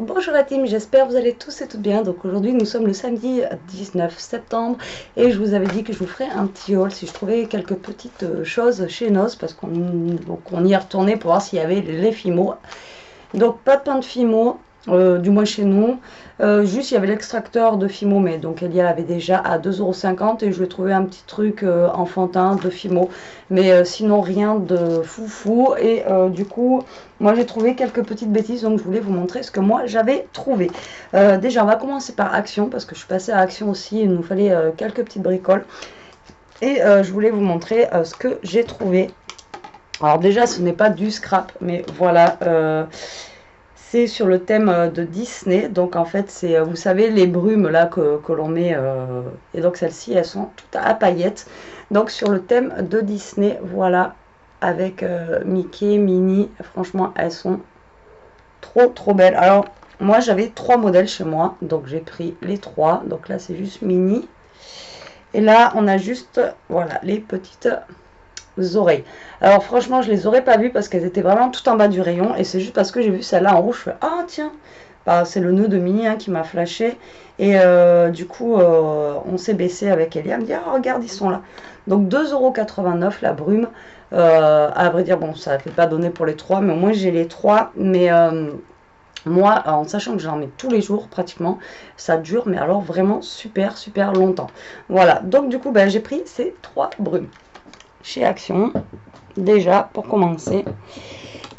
Bonjour la team, j'espère que vous allez tous et toutes bien. Donc aujourd'hui nous sommes le samedi 19 septembre et je vous avais dit que je vous ferais un petit haul si je trouvais quelques petites choses chez Noz parce qu'on y est retourné pour voir s'il y avait les Fimo. Donc pas de pain de Fimo, du moins chez nous. Juste il y avait l'extracteur de Fimo, mais donc Elia l'avait déjà à 2,50 € et je lui ai trouvé un petit truc enfantin de Fimo. Mais sinon rien de foufou. Et du coup, moi j'ai trouvé quelques petites bêtises, donc je voulais vous montrer ce que moi j'avais trouvé. Déjà on va commencer par Action, parce que je suis passée à Action aussi, il nous fallait quelques petites bricoles. Et je voulais vous montrer ce que j'ai trouvé. Alors déjà ce n'est pas du scrap, mais voilà, c'est sur le thème de Disney. Donc en fait c'est, vous savez, les brumes là que l'on met, et donc celles-ci elles sont toutes à paillettes. Donc sur le thème de Disney, voilà, avec Mickey, Minnie, franchement elles sont trop belles. Alors moi j'avais 3 modèles chez moi, donc j'ai pris les 3. Donc là c'est juste Minnie. Et là on a juste, voilà, les petites oreilles. Alors franchement je les aurais pas vues parce qu'elles étaient vraiment tout en bas du rayon, et c'est juste parce que j'ai vu celle-là en rouge, je fais ah tiens, bah, c'est le nœud de Minnie hein, qui m'a flashé. Et du coup on s'est baissé avec Elia, elle me dit ah regarde ils sont là. Donc 2,89 € la brume. À vrai dire bon ça ne fait pas donner pour les 3, mais au moins j'ai les 3. Mais moi, en sachant que j'en mets tous les jours pratiquement, ça dure mais alors vraiment super longtemps. Voilà, donc du coup ben, j'ai pris ces 3 brumes chez Action, déjà pour commencer.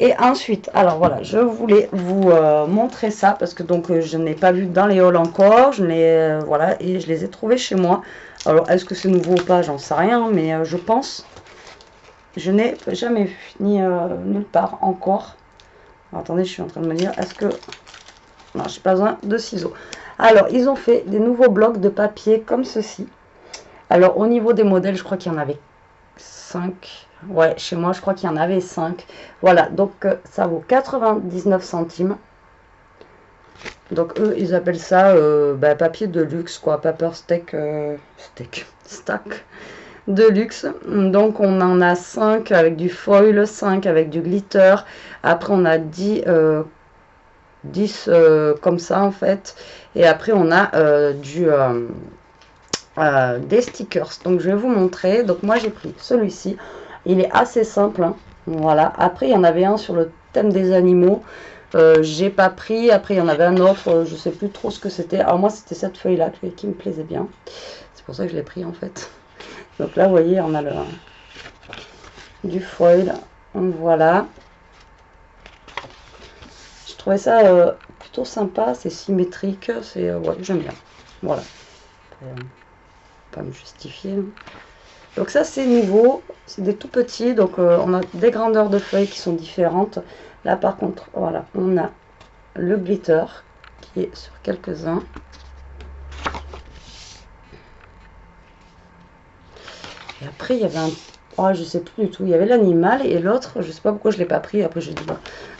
Et ensuite, alors voilà, je voulais vous montrer ça parce que donc je n'ai pas vu dans les hauls encore, je n'ai voilà, et je les ai trouvés chez moi. Alors est-ce que c'est nouveau ou pas, j'en sais rien, mais je pense. Je n'ai jamais vu ni nulle part encore. Alors, attendez, je suis en train de me dire, est-ce que non, j'ai pas besoin de ciseaux. Alors, ils ont fait des nouveaux blocs de papier comme ceci. Alors, au niveau des modèles, je crois qu'il y en avait 5. Ouais, chez moi, je crois qu'il y en avait 5. Voilà, donc ça vaut 99 centimes. Donc, eux, ils appellent ça bah, papier de luxe, quoi. Paper steak, stack de luxe. Donc, on en a 5 avec du foil, 5 avec du glitter. Après, on a 10 comme ça, en fait. Et après, on a des stickers. Donc je vais vous montrer. Donc moi j'ai pris celui-ci, il est assez simple hein. Voilà, après il y en avait un sur le thème des animaux, j'ai pas pris. Après il y en avait un autre, je sais plus trop ce que c'était. Alors moi c'était cette feuille là qui me plaisait bien, c'est pour ça que je l'ai pris en fait. Donc là vous voyez on a du foil, voilà, je trouvais ça plutôt sympa, c'est symétrique, c'est ouais, j'aime bien, voilà. Pas me justifier. Donc ça c'est nouveau, c'est des tout petits, donc on a des grandeurs de feuilles qui sont différentes. Là par contre, voilà, on a le glitter qui est sur quelques-uns. Et après il y avait un, oh, je sais plus du tout, il y avait l'animal et l'autre, je sais pas pourquoi je l'ai pas pris. Après j'ai dit bon,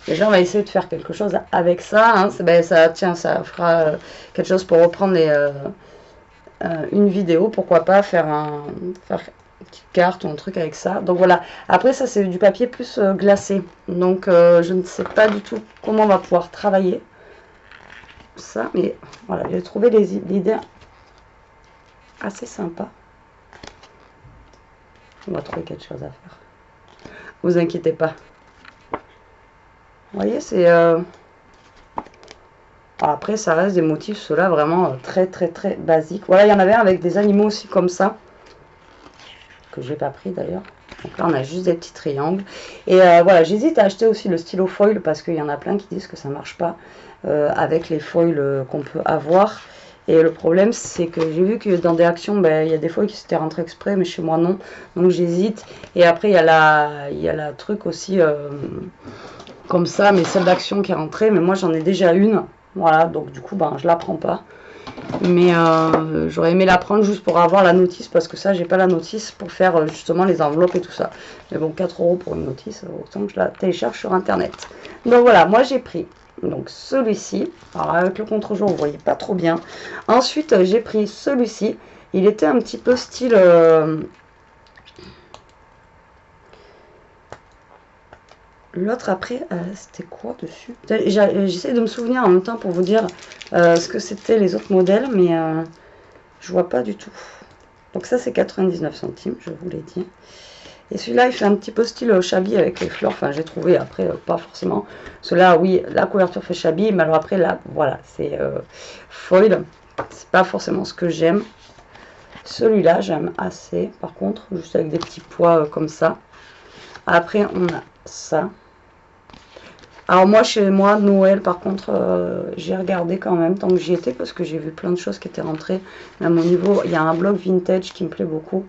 déjà on va essayer de faire quelque chose avec ça, hein. Ben, ça, tiens, ça fera quelque chose pour reprendre une vidéo, pourquoi pas faire une petite carte ou un truc avec ça. Donc voilà, après ça c'est du papier plus glacé, donc je ne sais pas du tout comment on va pouvoir travailler ça, mais voilà, j'ai trouvé l'idée assez sympa. On va trouver quelque chose à faire, vous inquiétez pas. Vous voyez, c'est après ça reste des motifs, ceux-là vraiment très basiques. Voilà, il y en avait un avec des animaux aussi comme ça, que j'ai pas pris d'ailleurs. Donc là on a juste des petits triangles. Et voilà, j'hésite à acheter aussi le stylo foil parce qu'il y en a plein qui disent que ça marche pas avec les foils qu'on peut avoir. Et le problème c'est que j'ai vu que dans des actions, ben, il y a des foils qui s'étaient rentrés exprès, mais chez moi non. Donc j'hésite. Et après il y a la truc aussi comme ça, mais celle d'action qui est rentrée. Mais moi j'en ai déjà une. Voilà, donc du coup ben, je la prends pas. Mais j'aurais aimé la prendre juste pour avoir la notice, parce que ça j'ai pas la notice pour faire justement les enveloppes et tout ça. Mais bon, 4 € pour une notice, autant que je la télécharge sur internet. Donc voilà, moi j'ai pris donc celui-ci. Alors avec le contre-jour vous voyez pas trop bien. Ensuite j'ai pris celui-ci, il était un petit peu style l'autre après, c'était quoi dessus? J'essaie de me souvenir en même temps pour vous dire ce que c'était les autres modèles, mais je vois pas du tout. Donc ça c'est 99 centimes, je vous l'ai dit. Et celui-là il fait un petit peu style shabby avec les fleurs, enfin j'ai trouvé, après pas forcément. Celui-là oui, la couverture fait shabby, mais alors après là, voilà, c'est foil. C'est pas forcément ce que j'aime. Celui-là j'aime assez, par contre, juste avec des petits pois comme ça. Après on a ça. Alors moi, chez moi, Noël, par contre, j'ai regardé quand même tant que j'y étais parce que j'ai vu plein de choses qui étaient rentrées. Même au niveau, il y a un blog vintage qui me plaît beaucoup.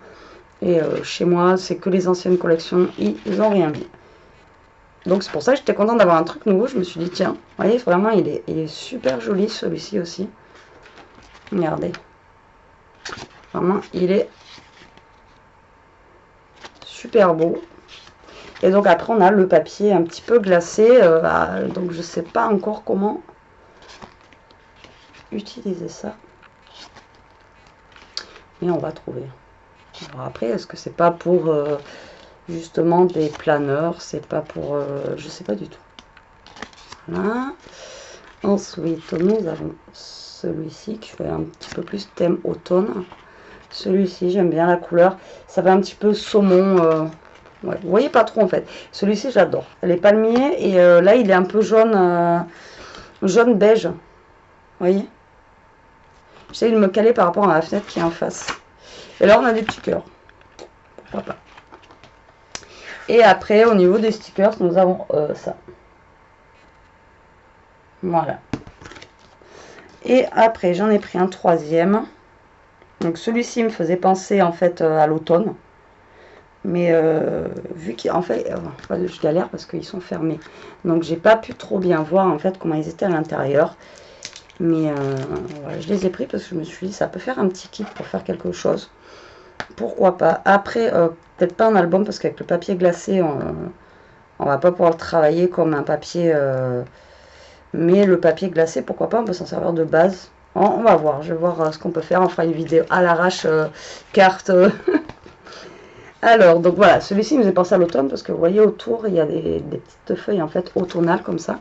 Et chez moi, c'est que les anciennes collections, ils n'ont rien mis. Donc c'est pour ça que j'étais contente d'avoir un truc nouveau. Je me suis dit, tiens, vous voyez, vraiment, il est super joli celui-ci aussi. Regardez. Vraiment, il est super beau. Et donc après on a le papier un petit peu glacé, donc je sais pas encore comment utiliser ça. Mais on va trouver. Alors après, est-ce que c'est pas pour justement des planeurs, c'est pas pour... je sais pas du tout. Voilà. Ensuite, nous avons celui-ci qui fait un petit peu plus thème automne. Celui-ci, j'aime bien la couleur. Ça fait un petit peu saumon... ouais, vous voyez pas trop en fait. Celui-ci j'adore. Les palmiers et là il est un peu jaune, jaune beige. Vous voyez. J'essaie de me caler par rapport à la fenêtre qui est en face. Et là on a des petits cœurs. Pourquoi pas. Et après au niveau des stickers nous avons ça. Voilà. Et après j'en ai pris un troisième. Donc celui-ci me faisait penser en fait à l'automne. Mais vu qu'en fait, je galère parce qu'ils sont fermés. Donc j'ai pas pu trop bien voir en fait comment ils étaient à l'intérieur. Mais voilà, je les ai pris parce que je me suis dit ça peut faire un petit kit pour faire quelque chose. Pourquoi pas. Après, peut-être pas un album parce qu'avec le papier glacé, on va pas pouvoir le travailler comme un papier. Mais le papier glacé, pourquoi pas, on peut s'en servir de base. On va voir, je vais voir ce qu'on peut faire. On fera une vidéo à l'arrache, carte. Alors, donc voilà, celui-ci me faisait penser à l'automne parce que vous voyez autour, il y a des petites feuilles en fait automnales comme ça.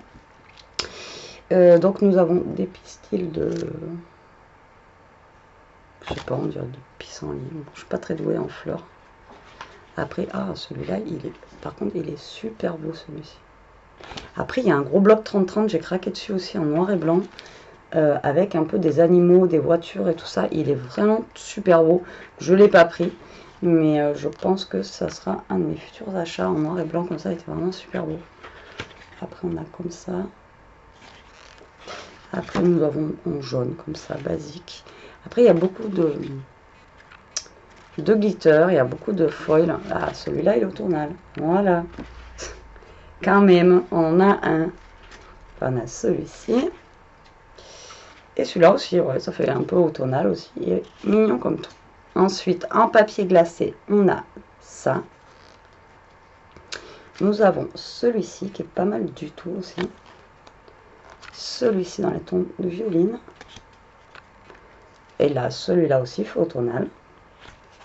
Donc nous avons des pistils de... Je sais pas, on dirait de pissenlit. Bon, je suis pas très douée en fleurs. Après, celui-là, par contre, il est super beau celui-ci. Après, il y a un gros bloc 30-30, j'ai craqué dessus aussi en noir et blanc. Avec un peu des animaux, des voitures et tout ça. Il est vraiment super beau. Je ne l'ai pas pris. Mais je pense que ça sera un de mes futurs achats en noir et blanc comme ça. Il était vraiment super beau. Après on a comme ça. Après nous avons en jaune comme ça, basique. Après il y a beaucoup de glitter. Il y a beaucoup de foil. Ah, celui-là il est automnal. Voilà. Quand même, on en a un. On a celui-ci. Et celui-là aussi, ouais, ça fait un peu automnal aussi. Il est mignon comme tout. Ensuite, en papier glacé, on a ça. Nous avons celui-ci qui est pas mal du tout aussi. Celui-ci dans les tons de violine. Et là, celui-là aussi, automnal.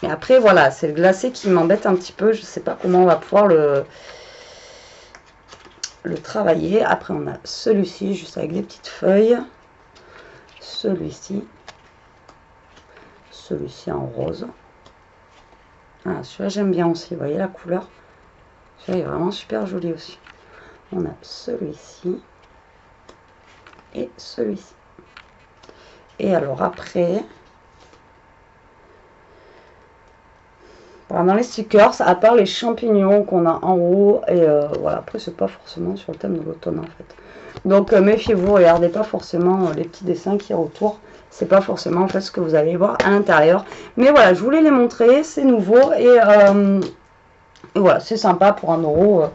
Et après, voilà, c'est le glacé qui m'embête un petit peu. Je ne sais pas comment on va pouvoir le travailler. Après, on a celui-ci, juste avec des petites feuilles. Celui-ci. Celui-ci en rose. Ah, celui-là j'aime bien aussi, vous voyez la couleur. Celui-là est vraiment super joli aussi. On a celui-ci et celui-ci. Et alors après, voilà, dans les stickers, à part les champignons qu'on a en haut, et voilà, après c'est pas forcément sur le thème de l'automne en fait. Donc méfiez-vous, regardez pas forcément les petits dessins qu'il y a autour. C'est pas forcément en fait ce que vous allez voir à l'intérieur. Mais voilà, je voulais les montrer, c'est nouveau et voilà, c'est sympa pour 1 €.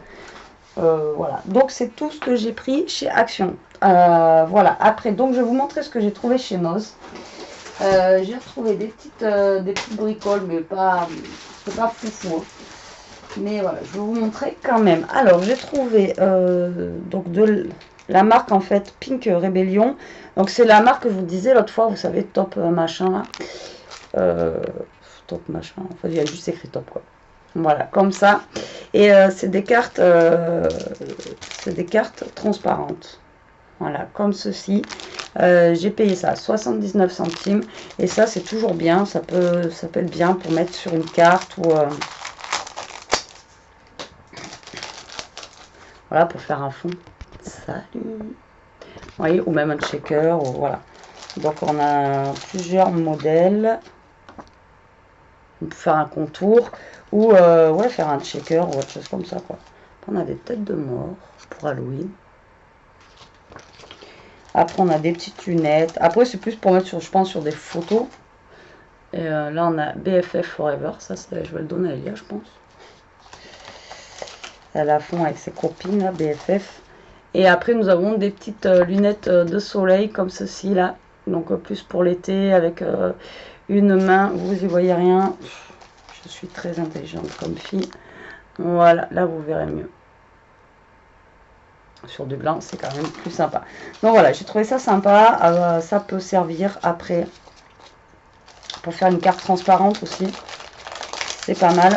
Voilà, donc c'est tout ce que j'ai pris chez Action. Voilà, après, donc je vais vous montrer ce que j'ai trouvé chez Noz. J'ai retrouvé des petites bricoles, mais pas foufou. Hein. Mais voilà, je vais vous montrer quand même. Alors, j'ai trouvé donc de la marque en fait Pink Rebellion. Donc c'est la marque que je vous disais l'autre fois, vous savez, top machin là. Top machin, en fait il y a juste écrit top quoi. Voilà, comme ça. Et c'est des cartes transparentes. Voilà, comme ceci. J'ai payé ça 79 centimes. Et ça, c'est toujours bien. Ça peut être bien pour mettre sur une carte ou voilà, pour faire un fond. Salut. Vous voyez, ou même un checker. Ou, voilà. Donc, on a plusieurs modèles. On peut faire un contour ou ouais, faire un checker ou autre chose comme ça, quoi. On a des têtes de mort pour Halloween. Après, on a des petites lunettes. Après, c'est plus pour mettre, sur, je pense, sur des photos. Et là, on a BFF Forever. Ça, je vais le donner à Elia, je pense. Elle a fond avec ses copines, là, BFF. Et après, nous avons des petites lunettes de soleil comme ceci, là. Donc, plus pour l'été, avec une main. Vous y voyez rien. Je suis très intelligente comme fille. Voilà, là, vous verrez mieux. Sur du blanc, c'est quand même plus sympa. Donc voilà, j'ai trouvé ça sympa. Ça peut servir après pour faire une carte transparente aussi. C'est pas mal.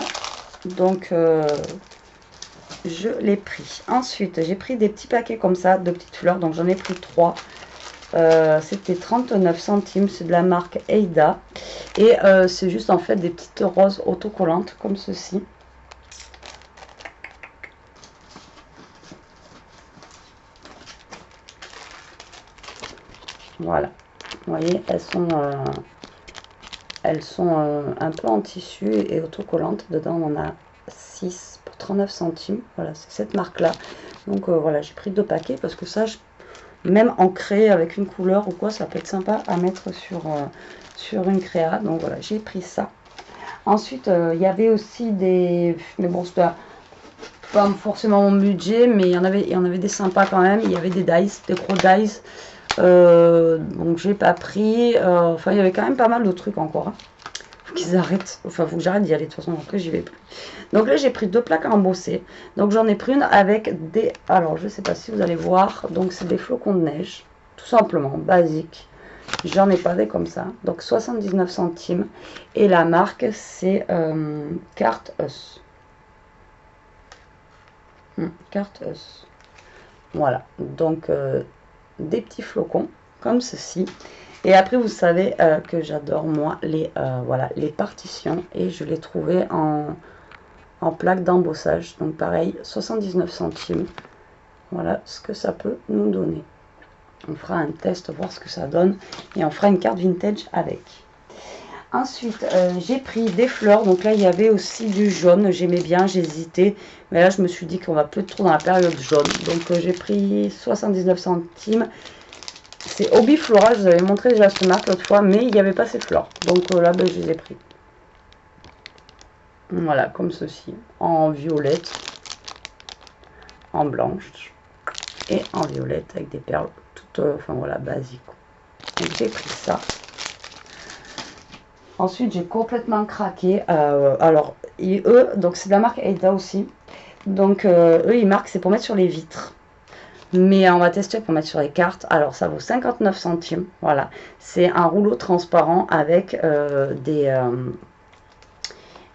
Donc je l'ai pris. Ensuite, j'ai pris des petits paquets comme ça de petites fleurs. Donc j'en ai pris 3. C'était 39 centimes. C'est de la marque Eida. Et c'est juste en fait des petites roses autocollantes comme ceci. Voilà, vous voyez, elles sont un peu en tissu et autocollantes. Dedans, on a 6 pour 39 centimes. Voilà, c'est cette marque-là. Donc voilà, j'ai pris 2 paquets parce que ça, même ancré avec une couleur ou quoi, ça peut être sympa à mettre sur une créa. Donc voilà, j'ai pris ça. Ensuite, il y avait aussi des... Mais bon, c'était pas forcément mon budget, mais il y en avait des sympas quand même. Il y avait des dice, des gros dice. Donc j'ai pas pris, enfin il y avait quand même pas mal de trucs encore, hein. Faut qu'ils arrêtent, enfin faut que j'arrête d'y aller, de toute façon après j'y vais plus. Donc là j'ai pris 2 plaques à embosser, donc j'en ai pris une avec des, alors je sais pas si vous allez voir, donc c'est des flocons de neige, tout simplement, basique. J'en ai pas des comme ça, donc 79 centimes, et la marque c'est Carte Us. Carte Us. Voilà, donc des petits flocons comme ceci. Et après vous savez que j'adore moi voilà, les partitions, et je l'ai trouvé en plaque d'embossage. Donc pareil, 79 centimes. Voilà ce que ça peut nous donner. On fera un test, voir ce que ça donne, et on fera une carte vintage avec. Ensuite, j'ai pris des fleurs. Donc là, il y avait aussi du jaune. J'aimais bien, j'hésitais. Mais là, je me suis dit qu'on va plus trop dans la période jaune. Donc, j'ai pris 79 centimes. C'est Hobby Flora. Je vous avais montré déjà cette marque l'autre fois. Mais il n'y avait pas ces fleurs. Donc là, ben, je les ai pris. Voilà, comme ceci. En violette. En blanche. Et en violette avec des perles toutes, enfin voilà, basiques. Donc, j'ai pris ça. Ensuite, j'ai complètement craqué. Alors, eux, donc c'est de la marque Eida aussi. Donc, eux, ils marquent, c'est pour mettre sur les vitres. Mais on va tester pour mettre sur les cartes. Alors, ça vaut 59 centimes. Voilà. C'est un rouleau transparent avec des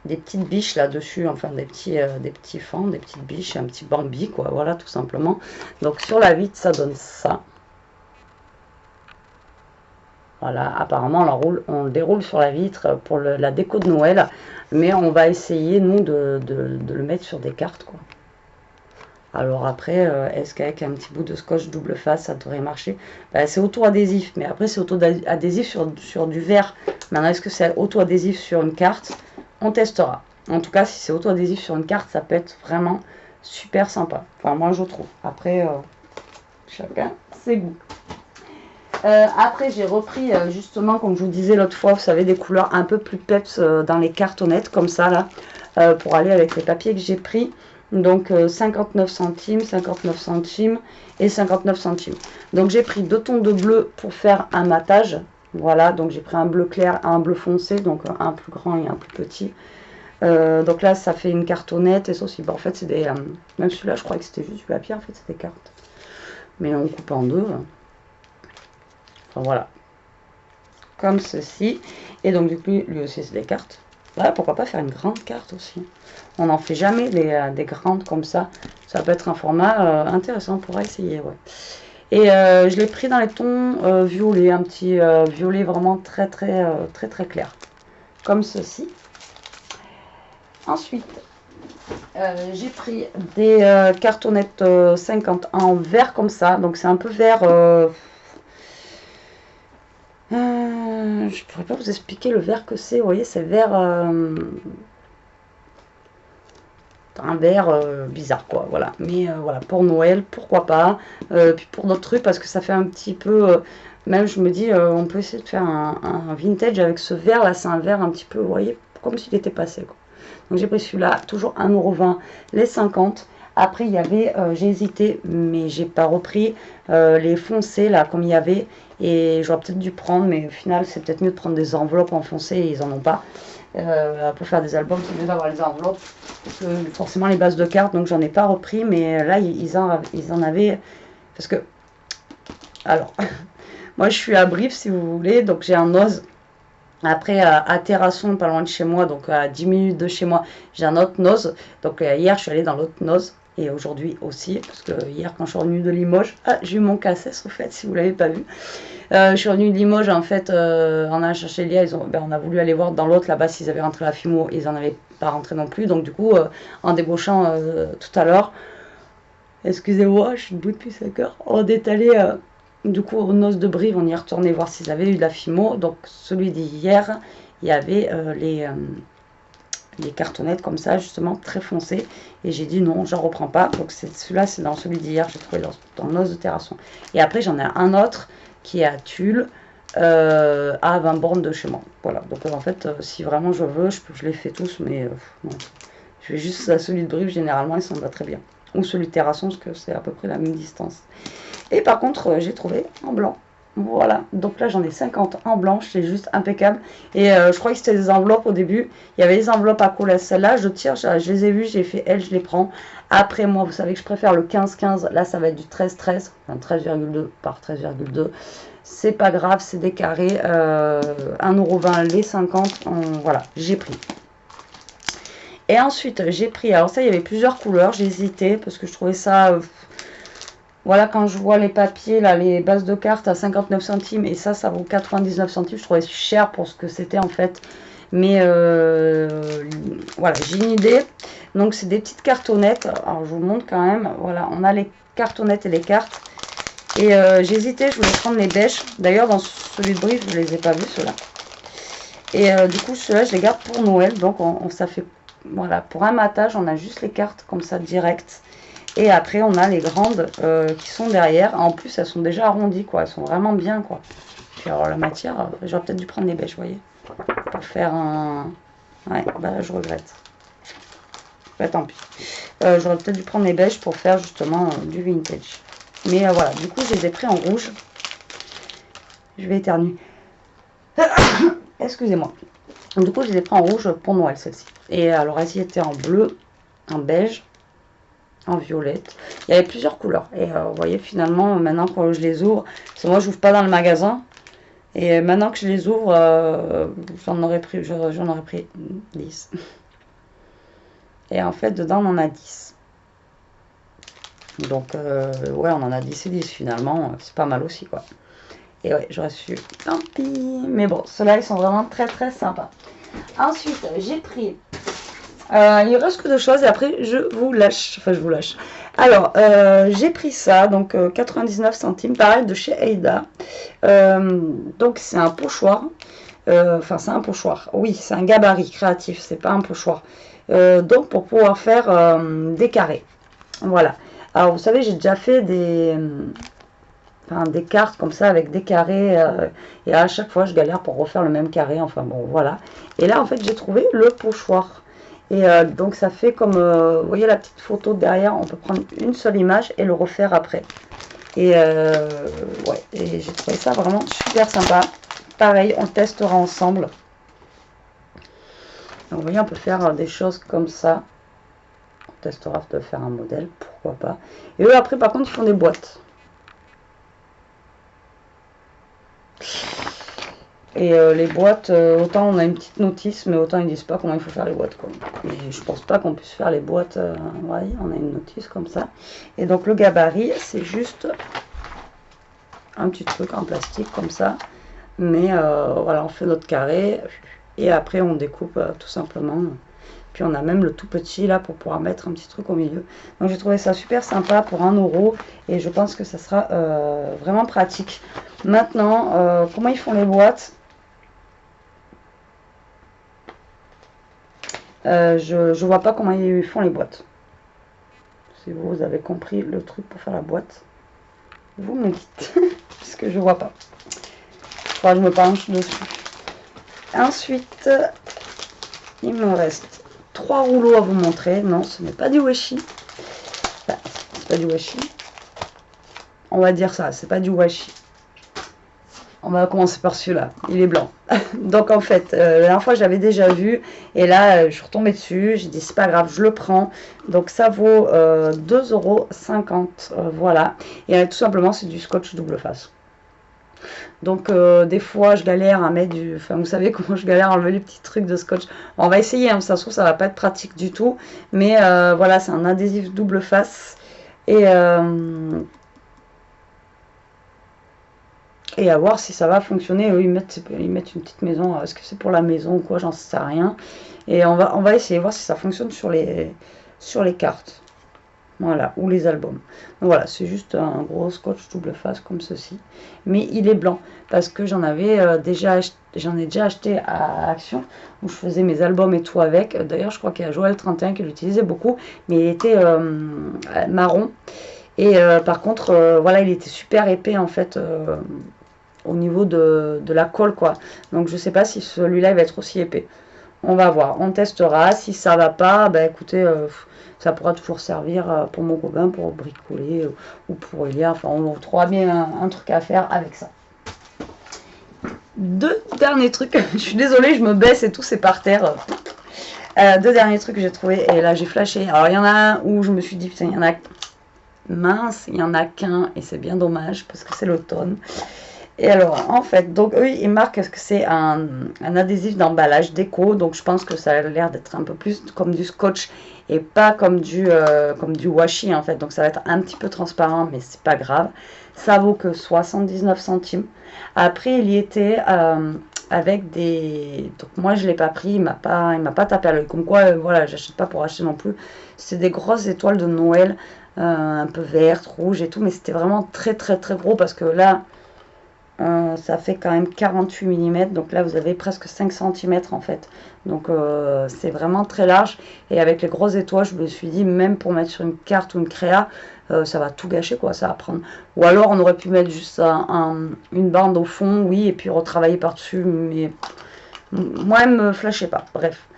petites biches là-dessus. Enfin, des petits fans, des petites biches, un petit Bambi, quoi. Voilà, tout simplement. Donc, sur la vitre, ça donne ça. Voilà, apparemment on le déroule sur la vitre pour la déco de Noël, mais on va essayer nous de le mettre sur des cartes, quoi. Alors après, est-ce qu'avec un petit bout de scotch double face ça devrait marcher? Ben, c'est auto-adhésif, mais après c'est auto-adhésif sur du verre. Maintenant, est-ce que c'est auto-adhésif sur une carte? On testera. En tout cas, si c'est auto-adhésif sur une carte, ça peut être vraiment super sympa. Enfin, moi je trouve. Après, chacun ses goûts. Après, j'ai repris justement, comme je vous disais l'autre fois, vous savez, des couleurs un peu plus peps dans les cartonnettes, comme ça, là, pour aller avec les papiers que j'ai pris. Donc, 59 centimes, 59 centimes et 59 centimes. Donc, j'ai pris 2 tons de bleu pour faire un matage. Voilà, donc j'ai pris un bleu clair et un bleu foncé, donc un plus grand et un plus petit. Donc là, ça fait une cartonnette, et ça aussi, bah, en fait, c'est des... même celui-là, je crois que c'était juste du papier, en fait, c'est des cartes. Mais on coupe en deux. Enfin, voilà, comme ceci. Et donc du coup lui aussi c'est des cartes. Ouais, pourquoi pas faire une grande carte aussi. On n'en fait jamais des grandes comme ça. Ça peut être un format intéressant, on pourra essayer, ouais. Et je l'ai pris dans les tons violets, un petit violet vraiment très clair. Comme ceci. Ensuite, j'ai pris des cartonnettes 50 en vert comme ça. Donc c'est un peu vert. Je pourrais pas vous expliquer le vert que c'est. Vous voyez, c'est vert. Un vert bizarre quoi, voilà. Mais voilà, pour Noël, pourquoi pas. Puis pour d'autres trucs, parce que ça fait un petit peu. Même je me dis, on peut essayer de faire un vintage avec ce vert là. C'est un vert un petit peu, vous voyez, comme s'il était passé quoi. Donc j'ai pris celui-là, toujours 1,20 €, les 50. Après, il y avait, j'ai hésité, mais j'ai pas repris les foncés là, comme il y avait. Et j'aurais peut-être dû prendre, mais au final, c'est peut-être mieux de prendre des enveloppes en foncé, et ils en ont pas. Pour faire des albums, c'est mieux d'avoir les enveloppes. Parce que forcément, les bases de cartes, donc j'en ai pas repris, mais là, ils en avaient. Parce que, alors, moi je suis à Brive, si vous voulez, donc j'ai un Noz. Après, à Terrasson, pas loin de chez moi, donc à 10 minutes de chez moi, j'ai un autre Noz. Donc hier, je suis allée dans l'autre Noz. Et aujourd'hui aussi, parce que hier, quand je suis revenue de Limoges, j'ai eu mon cassesse, au fait, si vous ne l'avez pas vu. Je suis revenue de Limoges, en fait, on a cherché Lia, on a voulu aller voir dans l'autre, là-bas, s'ils avaient rentré la FIMO, ils n'en avaient pas rentré non plus. Donc du coup, en débauchant tout à l'heure, excusez-moi, je suis debout depuis 5 heures, on est allé... du coup, aux noces de Brive, on y est retourné voir s'ils avaient eu de la FIMO. Donc, celui d'hier, il y avait les cartonnettes comme ça, justement, très foncées. Et j'ai dit non, j'en reprends pas. Donc, celui-là, c'est dans celui d'hier, j'ai trouvé dans Noce de Terrasson. Et après, j'en ai un autre qui est à Tulle, à 20 bornes de chez moi. Voilà. Donc, en fait, si vraiment je veux, je les fais tous, mais non. Je vais juste à celui de Brive, généralement, il s'en va très bien. Ou celui de Terrasson, parce que c'est à peu près la même distance. Et par contre, j'ai trouvé en blanc. Voilà, donc là j'en ai 50 en blanche, c'est juste impeccable. Et je crois que c'était des enveloppes au début. Il y avait des enveloppes à coller. Celle-là, je tire, je les ai vues, j'ai fait elle, je les prends. Après, moi, vous savez que je préfère le 15-15. Là, ça va être du 13-13, enfin 13,2 par 13,2. C'est pas grave, c'est des carrés. 1,20 € les 50. Voilà, j'ai pris. Et ensuite, j'ai pris, alors ça, il y avait plusieurs couleurs. J'ai hésité parce que je trouvais ça... Voilà, quand je vois les papiers, là, les bases de cartes à 59 centimes, et ça vaut 99 centimes, je trouvais cher pour ce que c'était en fait. Mais voilà, j'ai une idée. Donc, c'est des petites cartonnettes. Alors, je vous montre quand même. Voilà, on a les cartonnettes et les cartes. Et j'ai hésité, je voulais prendre les bêches. D'ailleurs, dans celui de Brive, je ne les ai pas vus, ceux-là. Et du coup, ceux-là, je les garde pour Noël. Donc, ça fait, voilà, pour un matage, on a juste les cartes comme ça, direct. Et après, on a les grandes qui sont derrière. En plus, elles sont déjà arrondies, quoi. Elles sont vraiment bien, quoi. Puis alors, la matière, j'aurais peut-être dû prendre les bêches, vous voyez. Pour faire un... Ouais, bah là, je regrette. Bah, tant pis. J'aurais peut-être dû prendre les bêches pour faire, justement, du vintage. Mais voilà, du coup, je les ai pris en rouge. Je vais éternuer. Excusez-moi. Du coup, je les ai pris en rouge pour Noël, celle-ci. Et alors, elles y étaient en bleu, en beige, en violette. Il y avait plusieurs couleurs. Et vous voyez, finalement, maintenant quand je les ouvre, parce que moi, je n'ouvre pas dans le magasin. Et maintenant que je les ouvre, j'en aurais pris 10. Et en fait, dedans, on en a 10. Donc, ouais, on en a 10 et 10 finalement. C'est pas mal aussi, quoi. Et ouais, j'aurais su. Tant pis. Mais bon, ceux-là, ils sont vraiment très sympas. Ensuite, j'ai pris... il reste que deux choses et après je vous lâche. Enfin, je vous lâche. Alors, j'ai pris ça, donc 99 centimes, pareil, de chez Aida. Donc, c'est un pochoir. Enfin, c'est un pochoir. Oui, c'est un gabarit créatif, c'est pas un pochoir. Donc, pour pouvoir faire des carrés. Voilà. Alors, vous savez, j'ai déjà fait des cartes comme ça avec des carrés. Et à chaque fois, je galère pour refaire le même carré. Enfin, bon, voilà. Et là, en fait, j'ai trouvé le pochoir. Et donc ça fait comme, vous voyez la petite photo derrière, on peut prendre une seule image et le refaire après. Et ouais, et j'ai trouvé ça vraiment super sympa. Pareil, on le testera ensemble. Donc, vous voyez, on peut faire des choses comme ça. On testera de faire un modèle, pourquoi pas. Et eux, après, par contre, ils font des boîtes. Et les boîtes, autant on a une petite notice, mais autant ils disent pas comment il faut faire les boîtes, quoi. Et je pense pas qu'on puisse faire les boîtes, ouais, on a une notice comme ça. Et donc le gabarit, c'est juste un petit truc en plastique comme ça. Mais voilà, on fait notre carré et après on découpe tout simplement. Puis on a même le tout petit là pour pouvoir mettre un petit truc au milieu. Donc j'ai trouvé ça super sympa pour 1 € et je pense que ça sera vraiment pratique. Maintenant, comment ils font les boîtes? Je vois pas comment ils font les boîtes. Si vous avez compris le truc pour faire la boîte, vous me dites, parce que je vois pas. Enfin, je me penche dessus. Ensuite, il me reste 3 rouleaux à vous montrer. Non, ce n'est pas du washi. Enfin, c'est pas du washi. On va dire ça, c'est pas du washi. On va commencer par celui-là. Il est blanc. Donc en fait, la dernière fois, j'avais déjà vu. Et là, je suis retombée dessus. J'ai dit, c'est pas grave, je le prends. Donc ça vaut 2,50 €. Voilà. Et tout simplement, c'est du scotch double face. Donc des fois je galère à mettre du... Enfin vous savez comment je galère à enlever les petits trucs de scotch. On va essayer, hein, ça se trouve ça va pas être pratique du tout. Mais voilà, c'est un adhésif double face. Et à voir si ça va fonctionner. Eux, ils mettent une petite maison. Est-ce que c'est pour la maison ou quoi? J'en sais rien. Et on va essayer voir si ça fonctionne sur les cartes. Voilà, ou les albums. Donc voilà, c'est juste un gros scotch double face comme ceci. Mais il est blanc parce que j'en ai déjà acheté à Action où je faisais mes albums et tout avec. D'ailleurs, je crois qu'il y a Joël 31 qui l'utilisait beaucoup, mais il était marron. Et par contre, voilà, il était super épais en fait au niveau de la colle, quoi. Donc je sais pas si celui-là va être aussi épais. On va voir, on testera. Si ça va pas, bah écoutez, ça pourra toujours servir pour mon copain, pour bricoler ou pour Elia. Enfin, on trouvera bien un truc à faire avec ça. 2 derniers trucs. Je suis désolée, je me baisse et tout, c'est par terre. 2 derniers trucs que j'ai trouvé et là j'ai flashé. Alors il y en a un où je me suis dit, putain, il y en a... Mince, il y en a qu'un et c'est bien dommage parce que c'est l'automne. Et alors, en fait, donc eux, ils marquent que c'est un adhésif d'emballage déco. Donc, je pense que ça a l'air d'être un peu plus comme du scotch et pas comme du washi, en fait. Donc, ça va être un petit peu transparent, mais c'est pas grave. Ça vaut que 79 centimes. Après, il y était avec des... Donc, moi, je ne l'ai pas pris. Il m'a pas tapé à l'œil. Comme quoi, voilà, j'achète pas pour acheter non plus. C'est des grosses étoiles de Noël, un peu vertes, rouges et tout. Mais c'était vraiment très, très, très gros parce que là... ça fait quand même 48 mm, donc là vous avez presque 5 cm en fait, donc c'est vraiment très large. Et avec les grosses étoiles, je me suis dit, même pour mettre sur une carte ou une créa, ça va tout gâcher, quoi, ça va prendre. Ou alors on aurait pu mettre juste une bande au fond, oui, et puis retravailler par dessus, mais moi elle me flashait pas. Bref,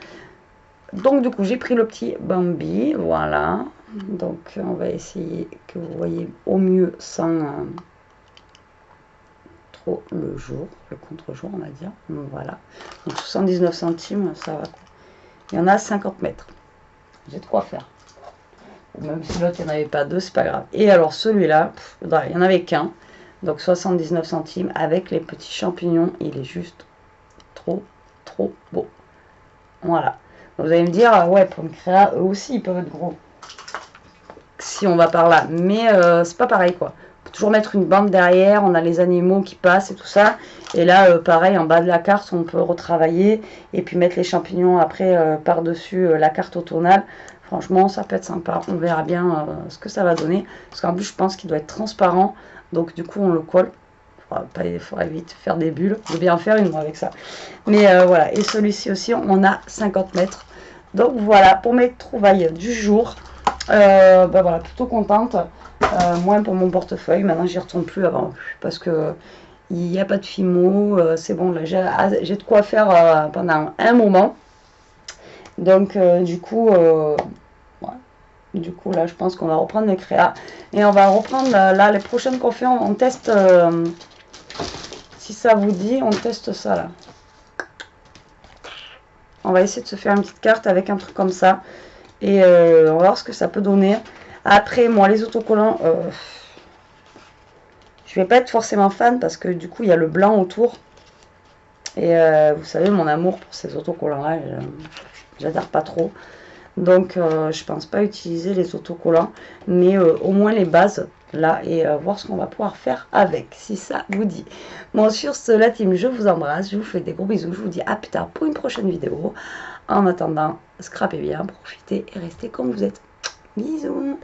donc du coup j'ai pris le petit Bambi, voilà. Donc on va essayer que vous voyez au mieux sans le jour, le contre-jour, on va dire. Donc, voilà. Donc 79 centimes, ça va. Il y en a 50 mètres. J'ai de quoi faire. Ou même si l'autre, il n'y en avait pas 2, c'est pas grave. Et alors celui-là, il n'y en avait qu'un. Donc 79 centimes avec les petits champignons. Il est juste trop, trop beau. Voilà. Donc, vous allez me dire, ouais, pour une créa, eux aussi, ils peuvent être gros. Si on va par là. Mais c'est pas pareil, quoi. Toujours mettre une bande derrière, on a les animaux qui passent et tout ça. Et là, pareil, en bas de la carte, on peut retravailler et puis mettre les champignons après par-dessus la carte automnale. Franchement, ça peut être sympa. On verra bien ce que ça va donner. Parce qu'en plus, je pense qu'il doit être transparent. Donc, du coup, on le colle. Il faudra vite faire des bulles. Je vais bien faire une avec ça. Mais voilà. Et celui-ci aussi, on a 50 mètres. Donc, voilà, pour mes trouvailles du jour. Ben voilà, plutôt contente. Moins pour mon portefeuille, maintenant j'y retourne plus avant parce que il n'y a pas de Fimo, c'est bon, là j'ai de quoi faire pendant un moment. Donc du coup là je pense qu'on va reprendre les créas et on va reprendre là les prochaines qu'on fait, on teste si ça vous dit, on teste ça là. On va essayer de se faire une petite carte avec un truc comme ça et on va voir ce que ça peut donner. Après, moi, les autocollants, je vais pas être forcément fan parce que du coup, il y a le blanc autour. Et vous savez, mon amour pour ces autocollants-là, j'adhère pas trop. Donc, je pense pas utiliser les autocollants, mais au moins les bases, là, et voir ce qu'on va pouvoir faire avec, si ça vous dit. Bon, sur ce, la team, je vous embrasse, je vous fais des gros bisous, je vous dis à plus tard pour une prochaine vidéo. En attendant, scrapez bien, profitez et restez comme vous êtes. Bisous.